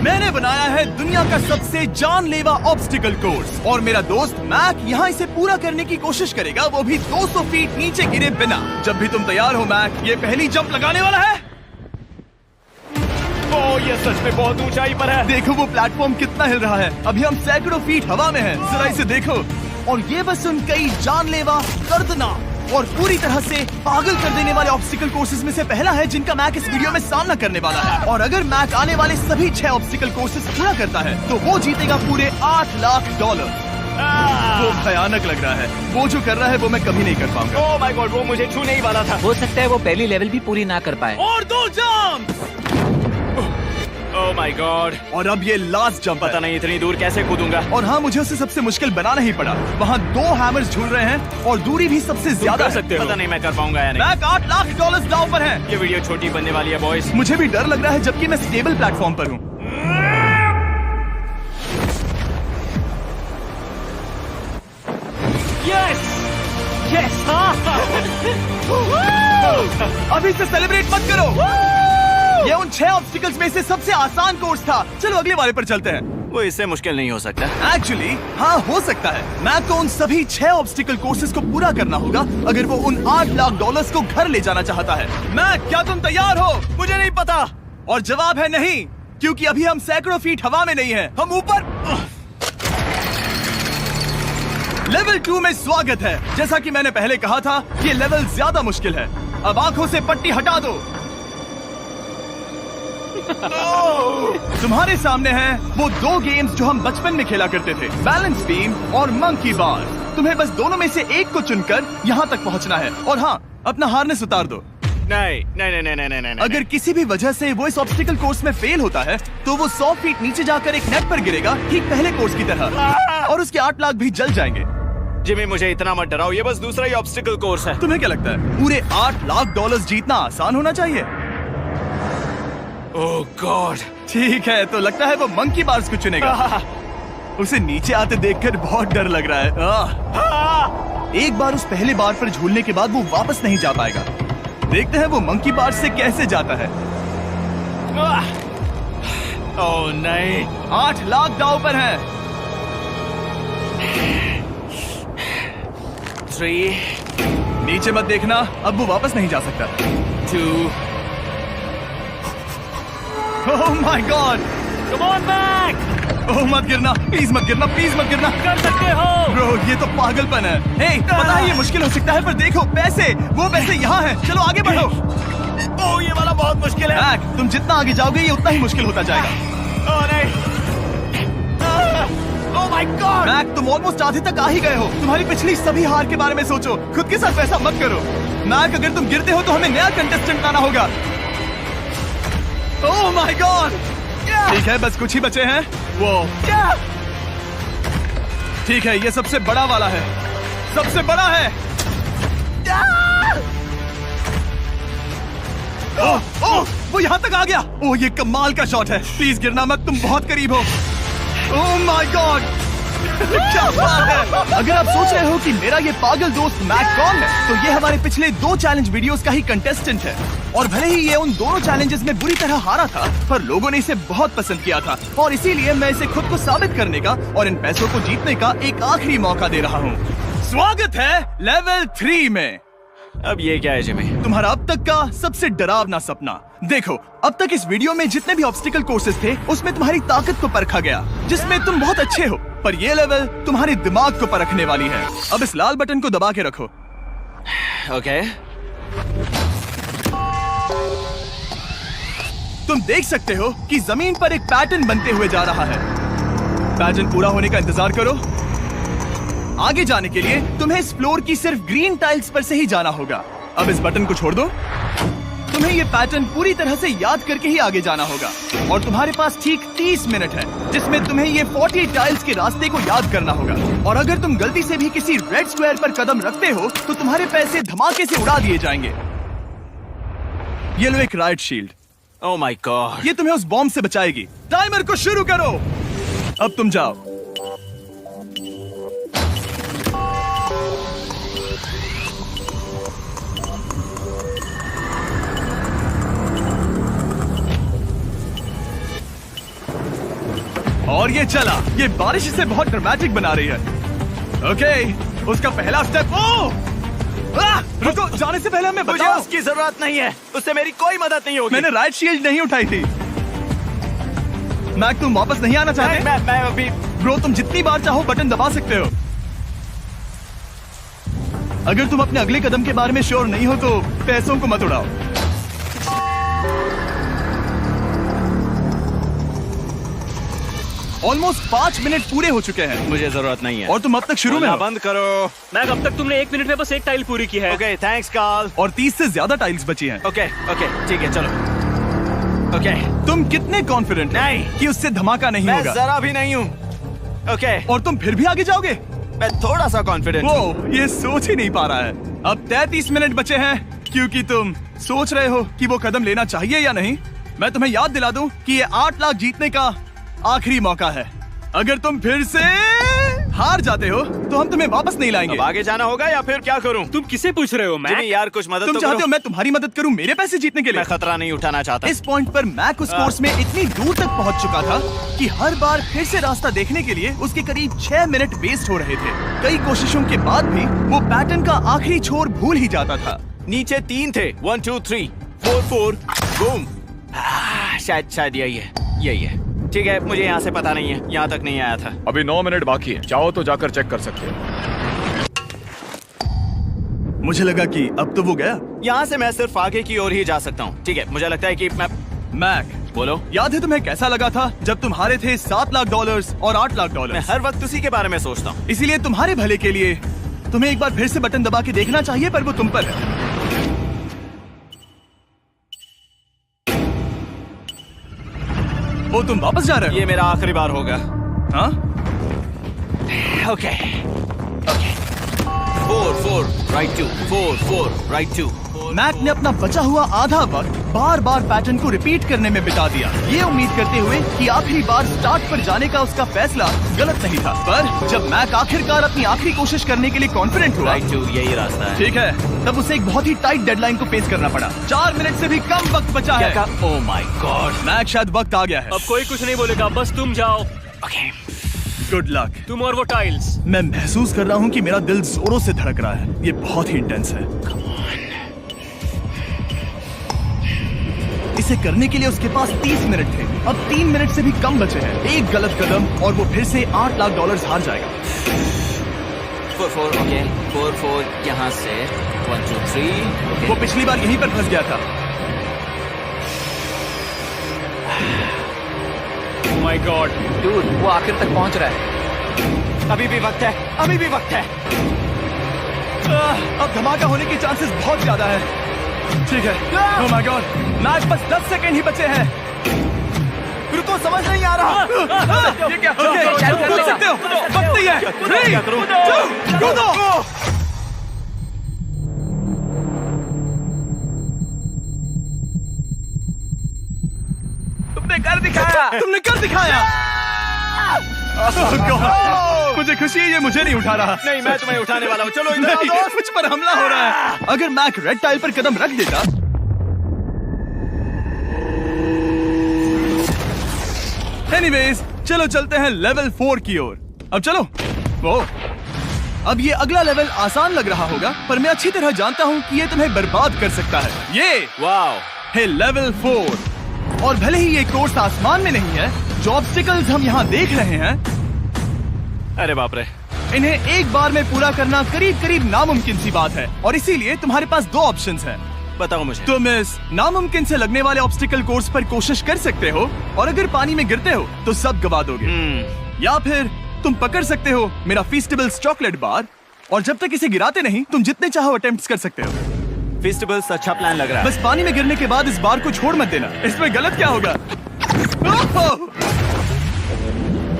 मैंने बनाया है दुनिया का सबसे जानलेवा ऑब्स्टिकल कोर्स और मेरा दोस्त मैक यहाँ इसे पूरा करने की कोशिश करेगा, वो भी 200 फीट नीचे गिरे बिना। जब भी तुम तैयार हो मैक, ये पहली जंप लगाने वाला है। ओह, ये सच में बहुत ऊंचाई पर है। देखो वो प्लेटफॉर्म कितना हिल रहा है। अभी हम सैकड़ों फीट हवा में हैं। जरा इसे देखो। और ये बस उन कई जानलेवा, दर्दनाक और पूरी तरह से पागल कर देने वाले ऑब्स्टिकल कोर्सेज में से पहला है जिनका मैक इस वीडियो में सामना करने वाला है। और अगर मैक आने वाले सभी 6 ऑब्स्टिकल कोर्सेज पूरा करता है तो वो जीतेगा पूरे $8 लाख। वो भयानक लग रहा है। वो जो कर रहा है वो मैं कभी नहीं कर पाऊंगा। ओह माय गॉड, वो मुझे छूने ही वाला था। हो सकता है वो पहली लेवल भी पूरी ना कर पाए। और 2 जंप। Oh my God. और अब ये लास्ट जंप। पता नहीं इतनी दूर कैसे कूदूंगा। और हाँ, मुझे उसे सबसे मुश्किल बनाना ही पड़ा। वहाँ 2 हैमर्स झूल रहे हैं और दूरी भी सबसे ज्यादा कर सकते हो। पता नहीं मैं कर पाऊंगा या नहीं। मैक $8 लाख दांव पर है। ये वीडियो छोटी बनने वाली है बॉयज। मुझे भी डर लग रहा है जबकि मैं स्टेबल प्लेटफॉर्म पर हूँ। Yes yes. अभी से सेलिब्रेट मत करो। ये उन 6 ऑब्स्टिकल्स में से सबसे आसान कोर्स था। चलो अगले वाले पर चलते हैं। वो इससे मुश्किल नहीं हो सकता। एक्चुअली हाँ, हो सकता है। मैक को उन सभी 6 ऑब्स्टिकल कोर्सेज को पूरा करना होगा अगर वो उन $8 लाख को घर ले जाना चाहता है। मैक, क्या तुम तैयार हो? मुझे नहीं पता। और जवाब है नहीं, क्योंकि अभी हम सैकड़ों फीट हवा में नहीं हैं। हम ऊपर। लेवल 2 में स्वागत है। जैसा कि मैंने पहले कहा था, ये लेवल ज्यादा मुश्किल है। अब आंखों से पट्टी हटा दो। तुम्हारे सामने हैं वो 2 गेम्स जो हम बचपन में खेला करते थे, बैलेंस बीम और मंकी बार। तुम्हें बस दोनों में से एक को चुनकर यहाँ तक पहुँचना है। और हाँ, अपना हार्नेस उतार दो। नहीं नहीं नहीं नहीं नहीं नहीं। अगर किसी भी वजह से वो इस ऑब्स्टिकल कोर्स में फेल होता है तो वो 100 फीट नीचे जाकर एक नेट पर गिरेगा, ठीक पहले कोर्स की तरह, और उसके 8 लाख भी जल जाएंगे। जिमी, मुझे इतना मत डराओ। ये बस दूसरा ही ऑब्स्टिकल कोर्स है। तुम्हें क्या लगता है पूरे $8 लाख जीतना आसान होना चाहिए? ओह गॉड। ठीक है, तो लगता है वो मंकी बार्स को चुनेगा। उसे नीचे आते देखकर बहुत डर लग रहा है। एक बार उस पहले बार पर झूलने के बाद वो वापस नहीं जा पाएगा। देखते हैं वो मंकी बार से कैसे जाता है। ओह नहीं। 8 लाख दांव पर है। 3 नीचे मत देखना, अब वो वापस नहीं जा सकता। 2 oh my God. Come on back. Oh मत गिरना, प्लीज मत गिरना, प्लीज मत गिरना। कर सकते हो। ब्रो, ये तो पागलपन है। हे, पता है ये मुश्किल हो सकता है, पर देखो पैसे, वो पैसे यहाँ हैं। चलो आगे बढ़ो। ओह, ये वाला बहुत मुश्किल है। मैक, तुम जितना आगे जाओगे ये उतना ही मुश्किल होता जाएगा। ओह नहीं। ओह माय गॉड। मैक, तुम ऑलमोस्ट आधे तक आ ही गए हो। तुम्हारी पिछली सभी हार के बारे में सोचो, खुद के साथ वैसा मत करो। मैक, अगर तुम गिरते हो तो हमें नया कंटेस्टेंट लाना होगा। ओह माय गॉड। ठीक है, बस कुछ ही बचे हैं। वो ठीक है, ये सबसे बड़ा वाला है, सबसे बड़ा है। ओह ओह, वो यहाँ तक आ गया। ओह, ये कमाल का शॉट है। प्लीज गिरना मत, तुम बहुत करीब हो। ओह माय गॉड, क्या बात है। अगर आप सोच रहे हो कि मेरा ये पागल दोस्त मैक कौन है, तो ये हमारे पिछले 2 चैलेंज वीडियोस का ही कंटेस्टेंट है। और भले ही ये उन दोनों चैलेंजेस में बुरी तरह हारा था, पर लोगों ने इसे बहुत पसंद किया था और इसीलिए मैं इसे खुद को साबित करने का और इन पैसों को जीतने का एक आखिरी मौका दे रहा हूँ। स्वागत है लेवल 3 में। अब ये क्या है जिमी? तुम्हारा अब तक का सबसे डरावना सपना। देखो, अब तक इस वीडियो में जितने भी ऑब्स्टिकल कोर्सेज थे उसमें तुम्हारी ताकत को परखा गया, जिसमें तुम बहुत अच्छे हो, पर ये लेवल तुम्हारे दिमाग को परखने वाली है। अब इस लाल बटन को दबा के रखो। ओके। तुम देख सकते हो कि जमीन पर एक पैटर्न बनते हुए जा रहा है। पैटर्न पूरा होने का इंतजार करो। आगे जाने के लिए तुम्हें इस फ्लोर की सिर्फ ग्रीन टाइल्स पर से ही जाना होगा। अब इस बटन को छोड़ दो। तुम्हें ये पैटर्न पूरी तरह से याद करके ही आगे जाना होगा और तुम्हारे पास ठीक 30 मिनट है, जिसमें तुम्हें ये 40 टाइल्स के रास्ते को याद करना होगा। और अगर तुम गलती से भी किसी रेड स्क्वायर पर कदम रखते हो तो तुम्हारे पैसे धमाके से उड़ा दिए जाएंगे। ये लो एक right shield. Oh my God. ये तुम्हें उस बॉम्ब से बचाएगी। टाइमर को शुरू करो। अब तुम जाओ। और ये चला। ये बारिश इसे बहुत ड्रामेटिक बना रही है। ओके, उसका पहला स्टेप। रुको, जाने से पहले हमें मुझे बताओ। उसकी जरूरत नहीं है, उससे मेरी कोई मदद नहीं होगी। मैंने राइट शील्ड नहीं उठाई थी। मैक, तुम वापस नहीं आना चाहते? मैं अभी ब्रो, तुम जितनी बार चाहो बटन दबा सकते हो। अगर तुम अपने अगले कदम के बारे में श्योर नहीं हो तो पैसों को मत उड़ाओ। ऑलमोस्ट 5 मिनट पूरे हो चुके हैं मुझे जरूरत नहीं है। और तुम अब तक शुरू में बोलना हो। बंद करो। मैक, अब तक तुमने 1 मिनट में बस एक टाइल पूरी की है। Okay, thanks Karl. और 30 से ज्यादा टाइल्स बची हैं। ओके ठीक है, चलो। ओके, तुम कितने कॉन्फिडेंट नहीं। कि उससे धमाका नहीं मैं होगा? जरा भी नहीं हूँ। ओके, और तुम फिर भी आगे जाओगे? मैं थोड़ा सा कॉन्फिडेंट हूँ। वो ये सोच ही नहीं पा रहा है। अब 33 मिनट बचे हैं क्योंकि तुम सोच रहे हो कि वो कदम लेना चाहिए या नहीं। मैं तुम्हें याद दिला दूं कि ये 8 लाख जीतने का आखिरी मौका है। अगर तुम फिर से हार जाते हो तो हम तुम्हें वापस नहीं लाएंगे। अब आगे जाना होगा या फिर क्या करूं? तुम किसे पूछ रहे हो मैक? जिमी यार, कुछ मदद तुम तो चाहते करो। हो मैं तुम्हारी मदद करूं मेरे पैसे जीतने के लिए? मैं खतरा नहीं उठाना चाहता। इस पॉइंट पर मैक उस कोर्स में इतनी दूर तक पहुंच चुका था कि हर बार फिर से रास्ता देखने के लिए उसके करीब 6 मिनट वेस्ट हो रहे थे। कई कोशिशों के बाद भी वो पैटर्न का आखिरी छोर भूल ही जाता था। नीचे 3 थे। 1 2 3 4 4 बूम। शायद यही है। ठीक है, मुझे यहाँ से पता नहीं है, यहाँ तक नहीं आया था। अभी 9 मिनट बाकी है, चाहो तो जाकर चेक कर सकते हो। मुझे लगा कि अब तो वो गया। यहाँ से मैं सिर्फ आगे की ओर ही जा सकता हूँ। ठीक है, मुझे लगता है कि मैं मैक, बोलो। याद है तुम्हें कैसा लगा था जब तुम हारे थे $7 लाख और $8 लाख? मैं हर वक्त उसी के बारे में सोचता हूँ। इसीलिए तुम्हारे भले के लिए तुम्हें एक बार फिर से बटन दबा के देखना चाहिए, पर वो तुम पर है। वो तुम वापस जा रहे हो? ये मेरा आखिरी बार होगा। हाँ? Okay 4 right 2 4 right 2। मैक ने अपना बचा हुआ आधा वक्त बार बार पैटर्न को रिपीट करने में बिता दिया, ये उम्मीद करते हुए कि आखिरी बार स्टार्ट पर जाने का उसका फैसला गलत नहीं था। पर जब मैक आखिरकार अपनी आखिरी कोशिश करने के लिए कॉन्फिडेंट हुआ, राइट 2 यही रास्ता है। ठीक है, तब उसे एक बहुत ही टाइट डेडलाइन को फेस करना पड़ा। 4 मिनट से भी कम वक्त बचा है। ओह माय गॉड, मैक, शायद वक्त आ गया है। अब कोई कुछ नहीं बोलेगा, बस तुम जाओ। Okay good luck. तुम और वो टाइल्स। मैं महसूस कर रहा हूँ कि मेरा दिल जोरों से धड़क रहा है। ये बहुत ही इंटेंस है। इसे करने के लिए उसके पास 30 मिनट थे। अब 3 मिनट से भी कम बचे हैं। एक गलत कदम और वो फिर से $8 लाख हार जाएगा। 4 ओके 4 यहाँ से 1 2 3। वो पिछली बार यहीं पर फंस गया था। ओह माय गॉड, डूड, वो आखिर तक पहुंच रहा है। अभी भी वक्त है, अभी भी वक्त है। अब धमाका होने के चांसेस बहुत ज्यादा है। ठीक है। ओह माय गॉड, मैच बस 10 सेकंड ही बचे हैं। रुको, समझ नहीं आ रहा। ये क्या? कूद सकते हो, वक्त नहीं है। 3 2 कूदो। तुमने कर दिखाया। Oh God, मुझे खुशी है ये मुझे नहीं उठा रहा। नहीं, मैं तुम्हें उठाने वाला हूँ। चलो इधर आओ नहीं, दोस्त। मुझ पर हमला हो रहा है। अगर मैक रेड टाइल पर कदम रख देता। एनीवेज, चलो चलते हैं लेवल 4 की ओर। अब चलो। वो अब ये अगला लेवल आसान लग रहा होगा, पर मैं अच्छी तरह जानता हूँ कि ये तुम्हें बर्बाद कर सकता है। ये वाओ है लेवल 4। और भले ही ये कोर्स आसमान में नहीं है, जो ऑब्स्टिकल्स हम यहाँ देख रहे हैं, अरे बाप रे, इन्हें एक बार में पूरा करना करीब करीब नामुमकिन सी बात है। और इसीलिए तुम्हारे पास 2 ऑप्शंस हैं। बताओ मुझे। तुम इस नामुमकिन से लगने वाले ऑब्स्टिकल कोर्स पर कोशिश कर सकते हो, और अगर पानी में गिरते हो तो सब गवा दोगे। या फिर तुम पकड़ सकते हो मेरा फीस्टेबल्स चॉकलेट बार, और जब तक इसे गिराते नहीं तुम जितने चाहो अटेम्प्ट्स कर सकते हो। फेस्टिवल्स अच्छा प्लान लग रहा है। बस पानी में गिरने के बाद इस बार को छोड़ मत देना। इसमें गलत क्या होगा? ओह!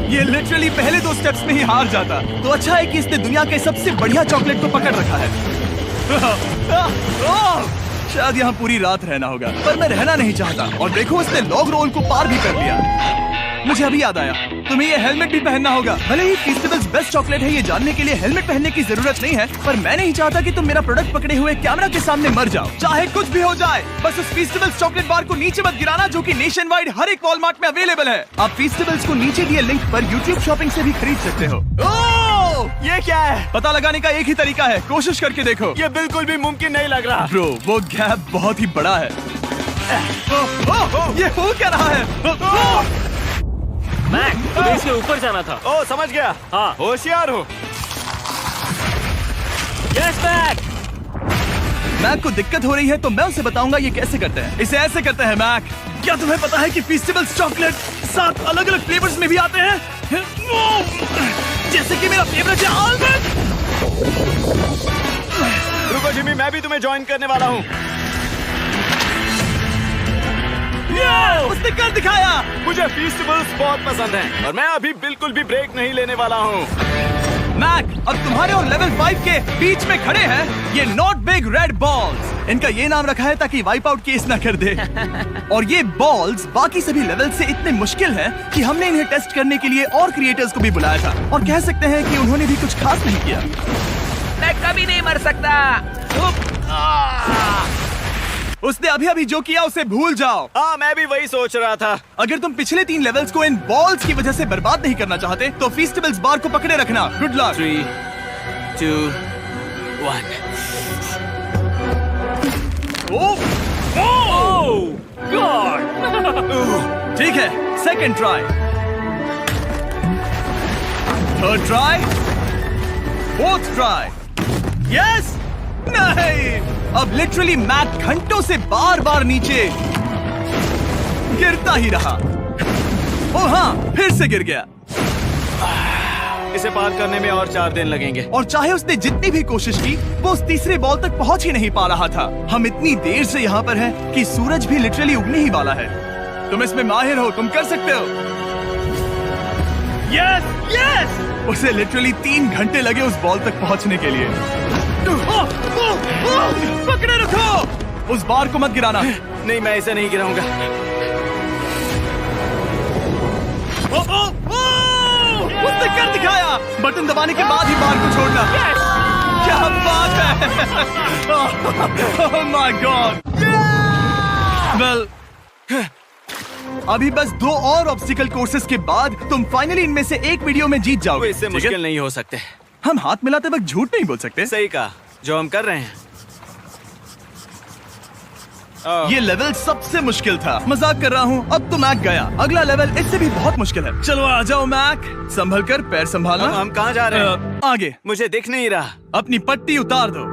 ये लिटरली पहले 2 स्टेप्स में ही हार जाता। तो अच्छा है कि इसने दुनिया के सबसे बढ़िया चॉकलेट को पकड़ रखा है। शायद यहाँ पूरी रात रहना होगा, पर मैं रहना नहीं चाहता। और देखो, इसने लॉग रोल को पार भी कर लिया। मुझे मुझे अभी याद आया, तुम्हें ये हेलमेट भी पहनना होगा। भले ही फीस्टेबल्स बेस्ट चॉकलेट है ये जानने के लिए हेलमेट पहनने की जरूरत नहीं है, पर मैं नहीं चाहता कि तुम मेरा प्रोडक्ट पकड़े हुए कैमरा के सामने मर जाओ, चाहे कुछ भी हो जाए। बस उस फीस्टेबल्स चॉकलेट बार को नीचे मत गिराना, जो कि नेशन वाइड हर एक वॉलमार्ट में अवेलेबल है। आप फीस्टेबल्स को नीचे दिए लिंक पर YouTube शॉपिंग से भी खरीद सकते हो। ओह, ये क्या है? पता लगाने का एक ही तरीका है, कोशिश करके देखो। ये बिल्कुल भी मुमकिन नहीं लग रहा। ब्रो, वो गैप बहुत ही बड़ा है। ये हो क्या रहा है? मैक, तुम्हें इसके ऊपर जाना था। ओ, समझ गया। हाँ। होशियार हो। Yes Mac. मैक को दिक्कत हो रही है तो मैं उसे बताऊंगा ये कैसे करते हैं। इसे ऐसे करते हैं मैक। क्या तुम्हें पता है कि फीस्टेबल्स चॉकलेट 7 अलग-अलग फ्लेवर्स में भी आते हैं? जैसे कि मेरा फेवरेट है आलमंड। रुको जिमी, मैं भी तुम्हें ज्वाइन करने वाला हूँ। उसने कर दिखाया। मुझे फीस्टेबल्स बहुत पसंद हैं और मैं अभी बिल्कुल भी ब्रेक नहीं लेने वाला हूँ। मैक, अब तुम्हारे और लेवल 5 के बीच में खड़े हैं ये नॉट बिग रेड बॉल्स। इनका ये नाम रखा है ताकि वाइप आउट केस ना कर दे। और ये बॉल्स बाकी सभी लेवल से इतने मुश्किल हैं कि हमने इन्हें टेस्ट करने के लिए और क्रिएटर्स को भी बुलाया था, और कह सकते हैं कि उन्होंने भी कुछ खास नहीं किया। मैं कभी नहीं मर सकता। उसने अभी अभी जो किया उसे भूल जाओ। हाँ, मैं भी वही सोच रहा था। अगर तुम पिछले 3 लेवल्स को इन बॉल्स की वजह से बर्बाद नहीं करना चाहते तो फीस्टेबल्स बार को पकड़े रखना। Good luck. 3, 2, 1। ओह गॉड। ठीक है, second try, third try, fourth try. Yes, नहीं, अब लिटरली मैक घंटों से बार बार नीचे गिरता ही रहा। ओ हाँ, फिर से गिर गया। इसे पार करने में और 4 दिन लगेंगे। और चाहे उसने जितनी भी कोशिश की, वो उस तीसरे बॉल तक पहुंच ही नहीं पा रहा था। हम इतनी देर से यहाँ पर हैं कि सूरज भी लिटरली उगने ही वाला है। तुम इसमें माहिर हो, तुम कर सकते हो। Yes, yes! उसे लिटरली 3 घंटे लगे उस बॉल तक पहुंचने के लिए। पकड़े रखो, उस बार को मत गिराना। नहीं, मैं इसे नहीं गिराऊंगा। उसने कर दिखाया। बटन दबाने के बाद ही बार को छोड़ना। क्या बात है! ओह माय गॉड! वेल, अभी बस 2 और ऑब्स्टिकल कोर्सेस के बाद तुम फाइनली इनमें से एक वीडियो में जीत वो जाओगे। इससे ठीक है? मुश्किल नहीं हो सकते। हम हाथ मिलाते वक्त झूठ नहीं बोल सकते। सही कहा, जो हम कर रहे हैं। ये लेवल सबसे मुश्किल था। मजाक कर रहा हूँ, अब तो मैक गया। अगला लेवल इससे भी बहुत मुश्किल है। चलो आ जाओ मैक, संभल कर, पैर संभालना। हम कहाँ जा रहे हैं? आगे। मुझे दिख नहीं रहा। अपनी पट्टी उतार दो।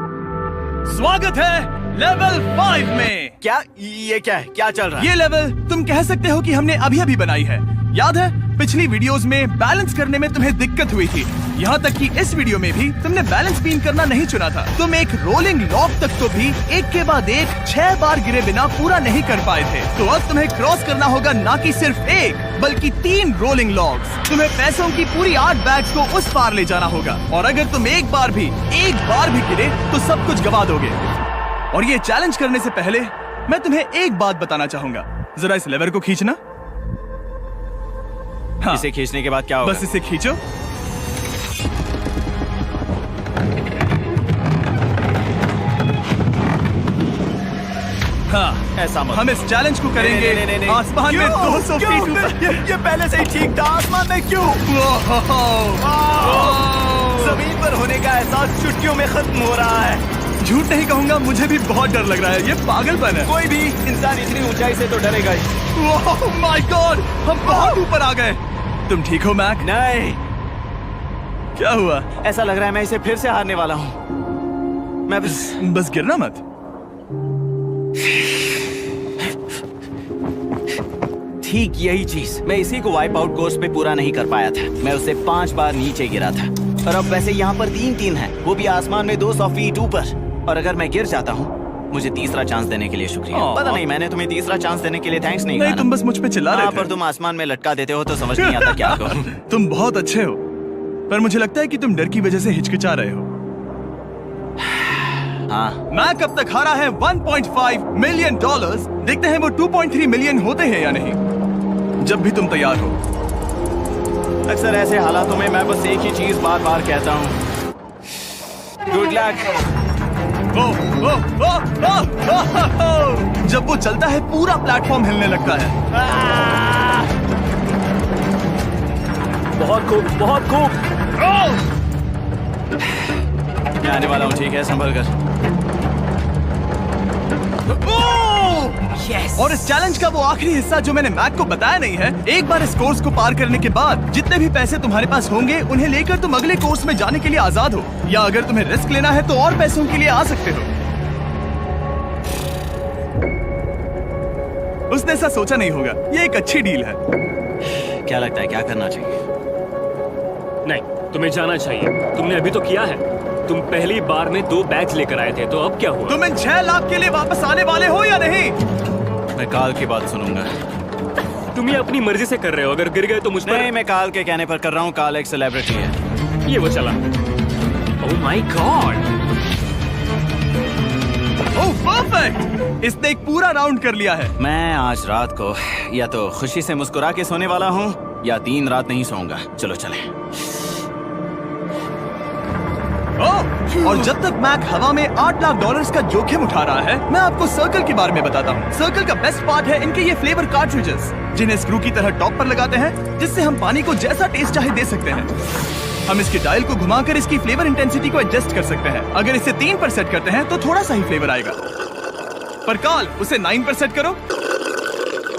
स्वागत है लेवल 5 में। क्या ये क्या है? क्या चल रहा है? ये लेवल तुम कह सकते हो कि हमने अभी अभी बनाई है। याद है पिछली वीडियोस में बैलेंस करने में तुम्हें दिक्कत हुई थी, यहाँ तक कि इस वीडियो में भी तुमने बैलेंस बीन करना नहीं चुना था। तुम एक रोलिंग लॉक तक तो भी एक के बाद एक 6 बार गिरे बिना पूरा नहीं कर पाए थे। तो अब तुम्हें क्रॉस करना होगा ना कि सिर्फ एक बल्कि 3 रोलिंग लॉक्स। तुम्हें पैसों की पूरी 8 बैग्स को उस पार ले जाना होगा, और अगर तुम एक बार भी गिरे तो सब कुछ गवा दोगे। और ये चैलेंज करने से पहले मैं तुम्हें एक बात बताना चाहूंगा। जरा इस लेवर को खींचना। हाँ, इसे खींचने के बाद क्या होगा? बस इसे खींचो। हाँ, ऐसा मत। हम इस चैलेंज को करेंगे नहीं। आसमान में क्यों? 200 क्यों? फीट। ये पहले से ही ठीक था। आसमान में क्यों? जमीन पर होने का एहसास चुटकियों में खत्म हो रहा है। झूठ नहीं कहूंगा, मुझे भी बहुत डर लग रहा है। ये पागलपन है। कोई भी इंसान इतनी ऊंचाई से तो डरेगा ही। ओह माय गॉड, हम बहुत ऊपर आ गए। तुम ठीक हो मैक? नहीं, क्या हुआ? ऐसा लग रहा है मैं इसे फिर से हारने वाला हूँ। मैं बस गिरना मत। ठीक यही चीज मैं इसी को वाइप आउट कोर्स पे पूरा नहीं कर पाया था। मैं उसे 5 बार नीचे गिरा था, और अब वैसे यहाँ पर 3-3 है, वो भी आसमान में 200 फीट ऊपर। और अगर मैं गिर जाता हूँ, मुझे तीसरा चांस देने के लिए शुक्रिया। पता नहीं, मैंने तुम्हें तीसरा चांस देने के लिए थैंक्स नहीं कहा। तुम बस मुझ पे चिल्ला रहे थे। पर तुम आसमान में लटका देते हो तो समझ नहीं आता क्या करूं। तुम बहुत अच्छे हो, पर मुझे लगता है कि तुम डर की वजह से हिचकिचा रहे हो। हाँ, मैक अब तक हारा है $1.5 मिलियन। देखते हैं वो 2.3 मिलियन होते हैं या नहीं। जब भी तुम तैयार हो। अक्सर ऐसे हालातों में मैं बस एक ही चीज बार बार कहता हूँ, गुड लक। जब वो चलता है पूरा प्लेटफॉर्म हिलने लगता है। बहुत खूब, बहुत खूब। मैं आने वाला हूँ, ठीक है, संभल कर। Yes. और इस चैलेंज का वो आखिरी हिस्सा जो मैंने मैक को बताया नहीं है, एक बार इस कोर्स को पार करने के बाद जितने भी पैसे तुम्हारे पास होंगे उन्हें लेकर तुम अगले कोर्स में जाने के लिए आजाद हो, या अगर तुम्हें रिस्क लेना है तो और पैसों के लिए आ सकते हो। उसने ऐसा सोचा नहीं होगा, ये एक अच्छी डील है। क्या लगता है क्या करना चाहिए? नहीं, तुम्हें जाना चाहिए। तुमने अभी तो किया है। तुम पहली बार में 2 बैग्स लेकर आए थे, तो अब क्या हुआ? तुम इन 6 लाख के लिए वापस आने वाले हो या नहीं? मैं काल की बात सुनूंगा। तुम ये अपनी मर्जी से कर रहे हो। अगर गिर गए तो मुझ पर नहीं, मैं काल के कहने पर कर रहा हूँ। काल एक सेलिब्रिटी है। ये वो चला। ओह माय गॉड, ओह परफेक्ट! इसने एक पूरा राउंड कर लिया है। मैं आज रात को या तो खुशी से मुस्कुरा के सोने वाला हूँ या 3 रात नहीं सोऊंगा। चलो चलें। और जब तक मैक हवा में $8 लाख का जोखिम उठा रहा है, मैं आपको सर्कल के बारे में बताता हूँ। सर्कल का बेस्ट पार्ट है इनके ये फ्लेवर कार्ट्रिजेस, जिन्हें स्क्रू की तरह टॉप पर लगाते हैं, जिससे हम पानी को जैसा टेस्ट चाहे दे सकते हैं। हम इसके डायल को घुमाकर इसकी फ्लेवर इंटेंसिटी को एडजस्ट कर सकते हैं। अगर इसे 3 पर सेट करते हैं तो थोड़ा सा ही फ्लेवर आएगा, पर काल उसे 9 पर सेट करो।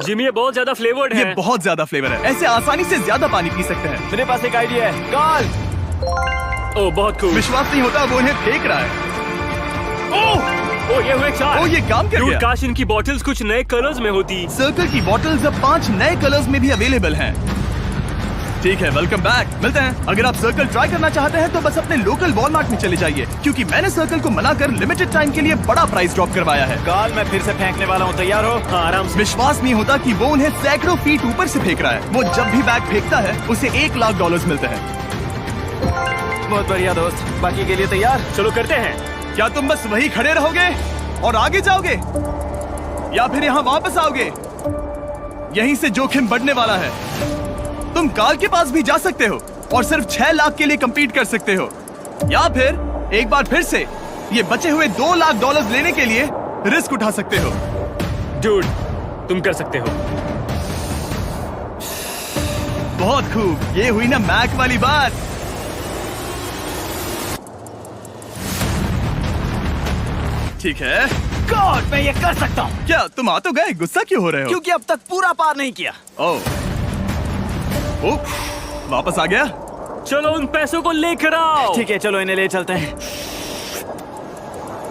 जिमी ये बहुत ज्यादा फ्लेवर्ड ये है। बहुत ज्यादा फ्लेवर है, ऐसे आसानी से ज्यादा पानी पी सकते हैं। मेरे पास एक आइडिया है। काल, ओह बहुत खूब। विश्वास नहीं होता, वो उन्हें फेंक रहा है। ओह ये हुए 4। ओह, ये काम कर Dude, गया। काश इनकी बॉटल्स कुछ नए कलर्स में होती। सर्कल की बॉटल्स अब 5 नए कलर्स में भी अवेलेबल हैं। ठीक है, वेलकम बैक। मिलते हैं। अगर आप सर्कल ट्राई करना चाहते हैं तो बस अपने लोकल वॉलमार्ट में चले जाइए, क्योंकि मैंने सर्कल को मना कर लिमिटेड टाइम के लिए बड़ा प्राइस ड्रॉप करवाया है। काल मैं फिर से फेंकने वाला हूँ, तैयार हो? हाँ, आराम से। विश्वास नहीं होता कि वो उन्हें सैकड़ों फीट ऊपर से फेंक रहा है। वो जब भी बैग फेंकता है उसे $1 लाख मिलते हैं। बहुत बढ़िया दोस्त, बाकी के लिए तैयार? चलो करते हैं। क्या तुम बस वही खड़े रहोगे और आगे जाओगे, या फिर यहाँ वापस आओगे? यहीं से जोखिम बढ़ने वाला है। तुम काल के पास भी जा सकते हो और सिर्फ 6 लाख के लिए compete कर सकते हो, या फिर एक बार फिर से ये बचे हुए $2 लाख लेने के लिए रिस्क उठा सकते हो। डूड, तुम कर सकते हो। बहुत खूब, ये हुई ना मैक वाली बात। ठीक है। गॉड, मैं ये कर सकता हूँ। क्या तुम आ तो गए, गुस्सा क्यों हो रहे हो? क्योंकि अब तक पूरा पार नहीं किया। ओह, वापस आ गया। चलो उन पैसों को लेकर आओ। ठीक है, चलो इन्हें ले चलते हैं।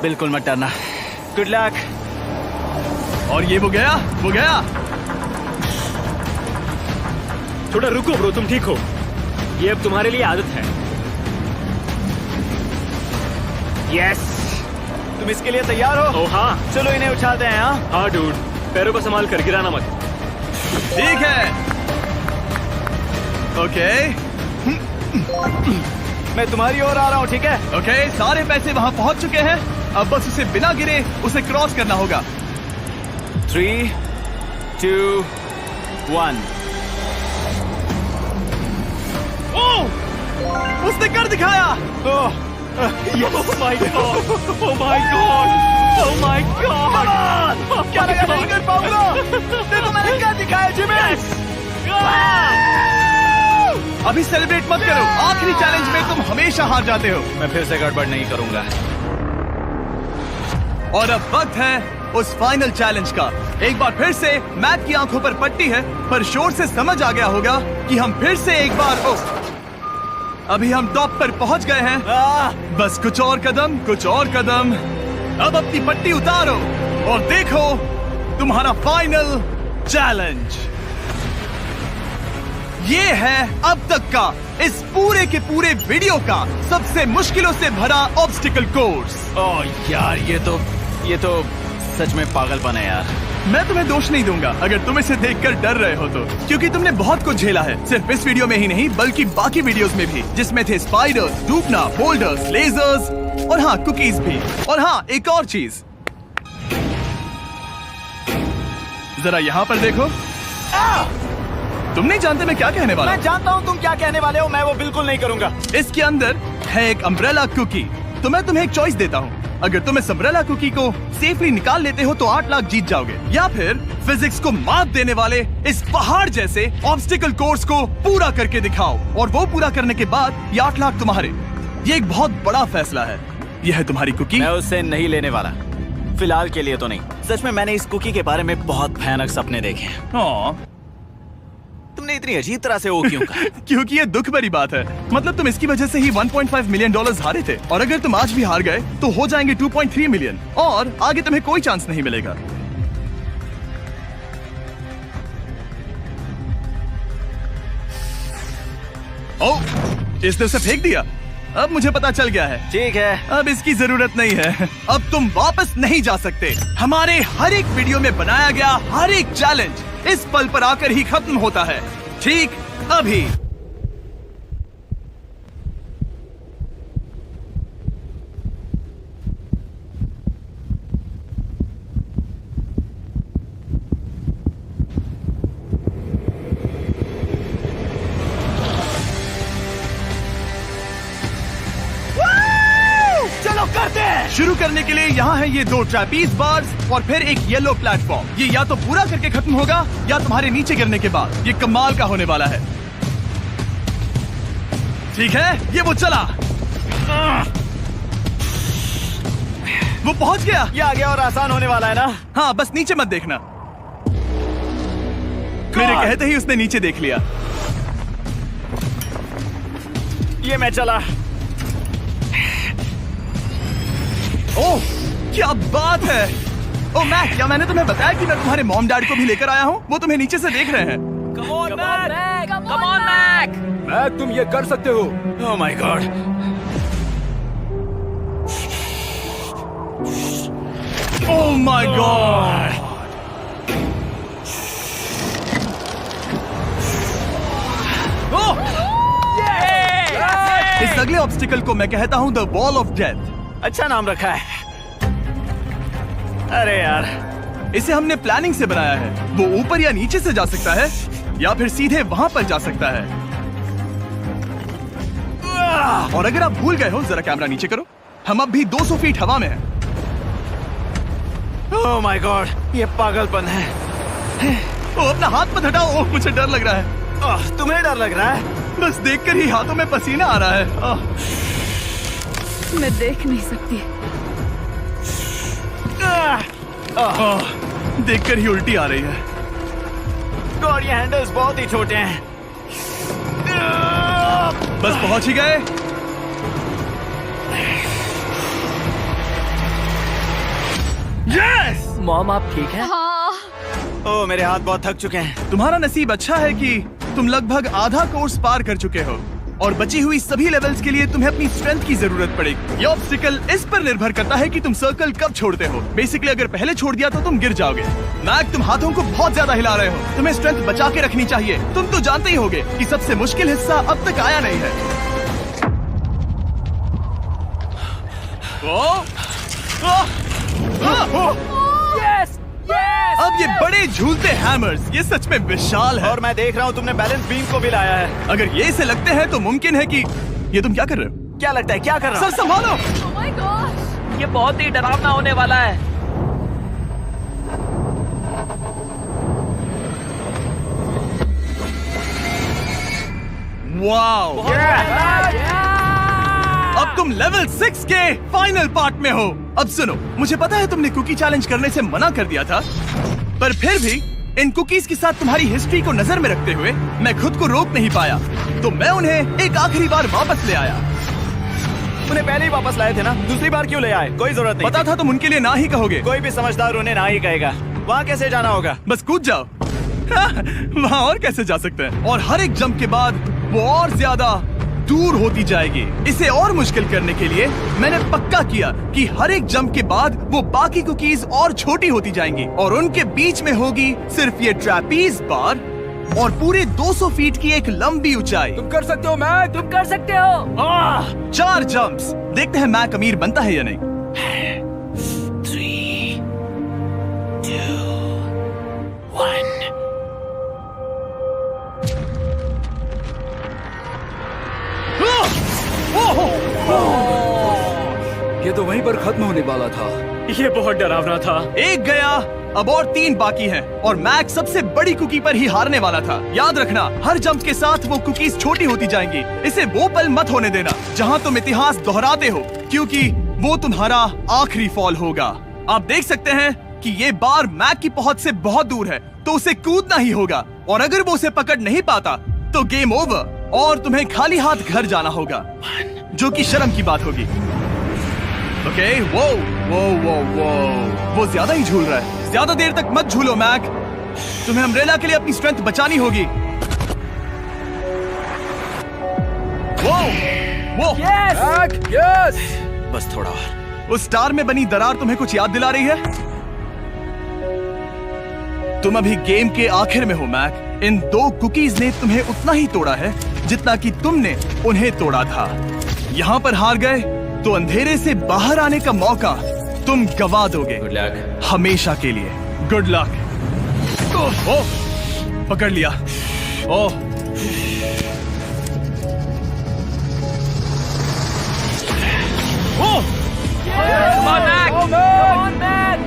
बिल्कुल मत डरना। Good luck. और ये वो गया। थोड़ा रुको ब्रो, तुम ठीक हो। ये अब तुम्हारे लिए आदत है। यस। तुम इसके लिए तैयार हो? ओह हाँ। चलो इन्हें उठाते हैं। हाँ डूड, पैरों को संभाल कर, गिराना मत। ठीक है। ओके मैं तुम्हारी ओर आ रहा हूँ, ठीक है? ओके, सारे पैसे वहाँ पहुँच चुके हैं। अब बस उसे बिना गिरे उसे क्रॉस करना होगा। 3, 2, 1। उसने कर दिखाया। Oh my god! Oh my god! Oh my god! क्या लगा नहीं कर पाऊंगा? देखो मैंने क्या दिखाया जिमी। अभी सेलिब्रेट मत करो, आखिरी चैलेंज में तुम हमेशा हार जाते हो। मैं फिर से गड़बड़ नहीं करूंगा। और अब वक्त है उस फाइनल चैलेंज का। एक बार फिर से मैक की आंखों पर पट्टी है, पर शोर से समझ आ गया होगा कि हम फिर से एक बार अभी हम टॉप पर पहुंच गए हैं। बस कुछ और कदम। अब अपनी पट्टी उतारो और देखो तुम्हारा फाइनल चैलेंज। ये है अब तक का इस पूरे के पूरे वीडियो का सबसे मुश्किलों से भरा ऑब्स्टिकल कोर्स। ओह यार, ये तो सच में पागलपन है यार। मैं तुम्हें दोष नहीं दूंगा अगर तुम इसे देखकर डर रहे हो तो, क्योंकि तुमने बहुत कुछ झेला है, सिर्फ इस वीडियो में ही नहीं बल्कि बाकी वीडियोस में भी, जिसमें थे स्पाइडर्स, डूबना, बोल्डर्स, लेजर्स और हाँ कुकीज भी। और हाँ, एक और चीज, जरा यहाँ पर देखो। तुम नहीं जानते मैं क्या कहने वाला मैं जानता हूँ तुम क्या कहने वाले हो, मैं वो बिल्कुल नहीं करूंगा। हूँ। इसके अंदर है एक अम्ब्रेला कुकी। तो मैं तुम्हें एक चॉइस देता हूँ। अगर तुम इस अम्ब्रेला कुकी को सेफली निकाल लेते हो तो 8 लाख जीत जाओगे, या फिर फिजिक्स को मात देने वाले इस पहाड़ जैसे ऑब्स्टिकल कोर्स को पूरा करके दिखाओ, और वो पूरा करने के बाद ये 8 लाख तुम्हारे। ये एक बहुत बड़ा फैसला है। यह है तुम्हारी कुकी। मैं उससे नहीं लेने वाला, फिलहाल के लिए तो नहीं। सच में मैंने इस कुकी के बारे में बहुत भयानक सपने देखे हैं। हाँ, तुमने इतनी अजीब तरह से वो क्यों कहा? क्योंकि ये दुख भरी बात है। मतलब तुम इसकी वजह से ही 1.5 मिलियन डॉलर्स हारे थे, और अगर तुम आज भी हार गए तो हो जाएंगे 2.3 मिलियन, और आगे तुम्हें कोई चांस नहीं मिलेगा। ओह, इसने उसे फेंक दिया। अब मुझे पता चल गया है। ठीक है, अब इसकी जरूरत नहीं है। अब तुम वापस नहीं जा सकते। हमारे हर एक वीडियो में बनाया गया हर एक चैलेंज इस पल पर आकर ही खत्म होता है, ठीक अभी। चलो करते हैं। शुरू करने के लिए यहाँ है ये 2 ट्रैपीज बार्स और फिर एक येलो प्लेटफॉर्म। ये या तो पूरा करके खत्म होगा या तुम्हारे नीचे गिरने के बाद। ये कमाल का होने वाला है। ठीक है, ये वो चला। वो पहुंच गया। ये आगे और आसान होने वाला है ना? हाँ, बस नीचे मत देखना। मेरे कहते ही उसने नीचे देख लिया। ये मैं चला। ओह, क्या बात है। ओह मैक, क्या मैंने तुम्हें बताया कि मैं तुम्हारे मॉम डैड को भी लेकर आया हूँ? वो तुम्हें नीचे से देख रहे हैं। Come on Mac. मैक, तुम ये कर सकते हो। ओह my God. Oh my God. इस अगले ऑब्स्टिकल को मैं कहता हूँ द वॉल ऑफ डेथ। अच्छा नाम रखा है। अरे यार, इसे हमने प्लानिंग से बनाया है। वो ऊपर या नीचे से जा सकता है, या फिर सीधे वहां पर जा सकता है। और अगर आप भूल गए हो, जरा कैमरा नीचे करो। हम अब भी 200 फीट हवा में हैं। ओह माय गॉड, ये पागलपन है। ओ, अपना हाथ मत हटाओ। ओह, मुझे डर लग रहा है। तुम्हें डर लग रहा है? बस देखकर ही हाथों में पसीना आ रहा है। मैं देख नहीं सकती। देखकर ही उल्टी आ रही है। गॉड, ये हैंडल्स बहुत ही छोटे हैं। बस पहुंच ही गए। यस! मॉम, आप ठीक हैं? हाँ, ओह, मेरे हाथ बहुत थक चुके हैं। तुम्हारा नसीब अच्छा है कि तुम लगभग आधा कोर्स पार कर चुके हो, और बची हुई सभी लेवल्स के लिए तुम्हें अपनी स्ट्रेंथ की जरूरत पड़ेगी। ये ऑब्स्टिकल इस पर निर्भर करता है कि तुम सर्कल कब छोड़ते हो। बेसिकली अगर पहले छोड़ दिया तो तुम गिर जाओगे। मैक, तुम हाथों को बहुत ज्यादा हिला रहे हो। तुम्हें स्ट्रेंथ बचा के रखनी चाहिए। तुम तो जानते ही होगे कि सबसे मुश्किल हिस्सा अब तक आया नहीं है। Yes, yes. अब ये बड़े झूलते हैमर्स, ये सच में विशाल है। और मैं देख रहा हूँ तुमने बैलेंस बीम को भी लाया है। अगर ये इसे लगते हैं तो मुमकिन है कि ये तुम क्या कर रहे हो? क्या लगता है, क्या कर रहा सर संभालो। oh my gosh! ये बहुत ही डरावना होने वाला है। वाओ! अब तुम लेवल 6 के फाइनल पार्ट में हो। अब सुनो, मुझे पता है तुमने कुकी चैलेंज करने से मना कर दिया था, पर फिर भी इन कुकीज के साथ तुम्हारी हिस्ट्री को नजर में रखते हुए मैं खुद को रोक नहीं पाया, तो मैं उन्हें एक आखिरी बार वापस ले आया। उन्हें पहले ही वापस लाए थे ना, दूसरी बार क्यों ले आए? कोई जरूरत नहीं। पता था तुम उनके लिए ना ही कहोगे। कोई भी समझदार उन्हें ना ही कहेगा। वहाँ कैसे जाना होगा? बस कूद जाओ। वहाँ और कैसे जा सकते हैं? और हर एक जंप के बाद वो और ज्यादा दूर होती जाएगी। इसे और मुश्किल करने के लिए मैंने पक्का किया कि हर एक जंप के बाद वो बाकी कुकीज और छोटी होती जाएंगी, और उनके बीच में होगी सिर्फ ये ट्रैपीज बार और पूरे 200 फीट की एक लंबी ऊंचाई। तुम कर सकते हो मैक। तुम कर सकते हो। 4 जंप्स। देखते हैं मैक अमीर बनता है या नहीं। 3, 2, 1। ये तो वहीं पर खत्म होने वाला था। ये बहुत डरावना था। एक गया, अब और 3 बाकी हैं और मैक सबसे बड़ी कुकी पर ही हारने वाला था। याद रखना, हर जंप के साथ वो कुकीज छोटी होती जाएंगी। इसे वो पल मत होने देना जहां तुम इतिहास दोहराते हो, क्योंकि वो तुम्हारा आखिरी फॉल होगा। आप देख सकते हैं कि ये बार मैक की पहुंच से बहुत दूर है, तो उसे कूदना ही होगा। और अगर वो उसे पकड़ नहीं पाता तो गेम ओवर और तुम्हें खाली हाथ घर जाना होगा, जो कि शर्म की बात होगी। ओके, वो ज्यादा ही झूल रहा है। ज्यादा देर तक मत झूलो मैक, तुम्हें अम्ब्रेला के लिए अपनी स्ट्रेंथ बचानी होगी। वो यस। बस थोड़ा और। उस स्टार में बनी दरार तुम्हें कुछ याद दिला रही है? तुम अभी गेम के आखिर में हो मैक। इन 2 कुकीज ने तुम्हें उतना ही तोड़ा है जितना कि तुमने उन्हें तोड़ा था। यहाँ पर हार गए तो अंधेरे से बाहर आने का मौका तुम गवा दोगे। Good luck. हमेशा के लिए। Good luck. पकड़ लिया। ओह,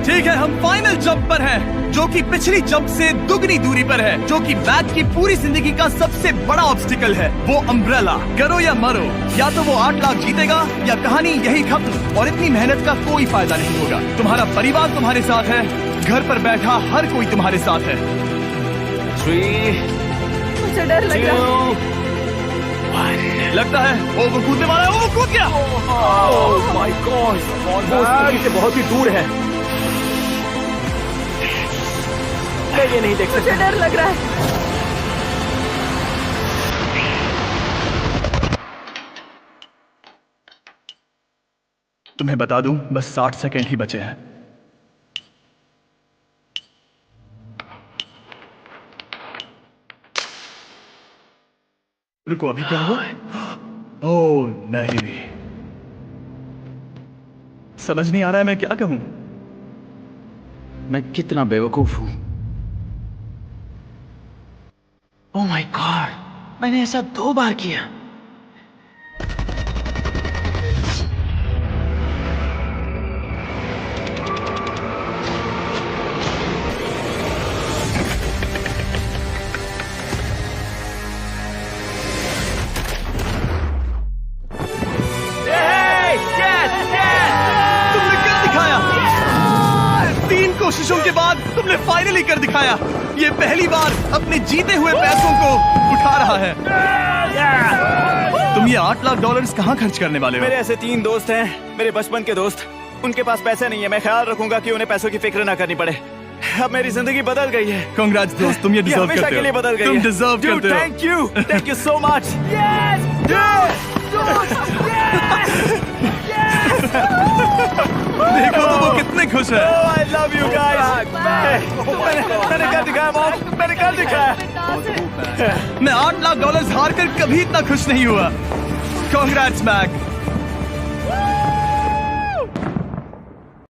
ठीक है, हम फाइनल जंप पर हैं, जो कि पिछली जंप से दुगनी दूरी पर है, जो कि मैक की पूरी जिंदगी का सबसे बड़ा ऑब्स्टिकल है। वो अम्ब्रेला। करो या मरो, या तो वो 8 लाख जीतेगा या कहानी यही खत्म और इतनी मेहनत का कोई फायदा नहीं होगा। तुम्हारा परिवार तुम्हारे साथ है, घर पर बैठा हर कोई तुम्हारे साथ है। 3, मुझे डर लग रहा है। 2, 1। लगता है वो कूदने वाला है। वो कूद गया। ओह माय गॉड, वो स्थिति से बहुत ही दूर है। मैं ये नहीं देख मुझे डर लग रहा है। तुम्हें बता दूं, बस 60 सेकंड ही बचे हैं। रुको, अभी क्या हुआ? ओह नहीं, समझ नहीं आ रहा है मैं क्या कहूं। मैं कितना बेवकूफ हूं। ओह माय गॉड, मैंने ऐसा 2 बार किया। तुमने कर दिखाया। 3 कोशिशों के बाद तुमने फाइनली कर दिखाया। ये पहली बार अपने जीते हुए पैसों को उठा रहा है। तुम ये $8 लाख कहाँ खर्च करने वाले हो? मेरे ऐसे 3 दोस्त हैं, मेरे बचपन के दोस्त। उनके पास पैसे नहीं है। मैं ख्याल रखूंगा कि उन्हें पैसों की फिक्र ना करनी पड़े। अब मेरी जिंदगी बदल गई है। कांग्रेट्स दोस्त, तुम ये डिजर्व हमेशा करते के लिए हो। बदल गई तुम है। डिजर्व करते हो। Thank you so much. देखो तो वो कितने खुश है। I love you guys. मैंने कर दिखाया मॉम, मैंने कर दिखाया। मैं $8 लाख हार कर कभी इतना खुश नहीं हुआ। Congrats Mac.